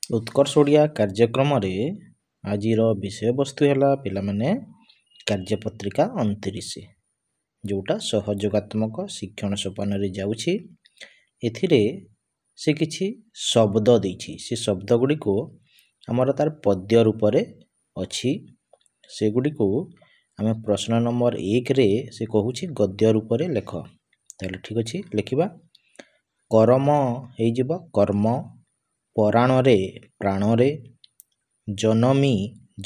उत्कर्ष ओडिया कार्यक्रम आज विषय वस्तु है पिलामाने कार्यपत्रिका 29 जोटा सहयोगात्मक शिक्षण सोपान जाऊँगी एथिरे से किछि शब्द देछि से शब्द गुडी को आमर तार पद्य रूप रे अछि से गुडी को आमे प्रश्न नंबर 1 रे से कहूछि गद्य रूप रे लेख ताले ठीक अछि लिखिबा कर्म हे जिवो कर्म पराण रे प्राण रे जनमी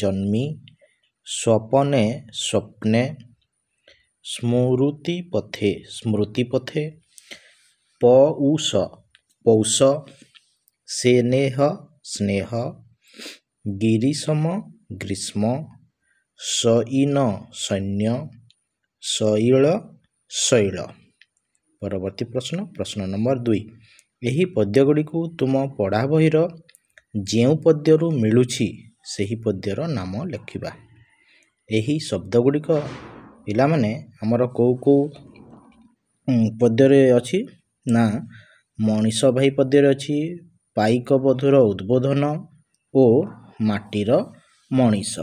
जन्मी स्वपने स्वप्ने स्मृति पथे पौष पौष स्नेह स्नेह गिरीशम ग्रीष्म शयन सैन्य शैल शैल। परवर्ती प्रश्न प्रश्न नंबर 2 यही पद्य गुडी को तुम पढ़ा बहिर जेउ पद्यरू मिलुछि सेही पद्यर नाम लिखिबा। यही शब्द गुडी को पिला माने हमर को पद्य रे अछि ना मनीष भाई पद्य रे अछि पाइक बधुर उद्बोधन ओ माटीर मनीष।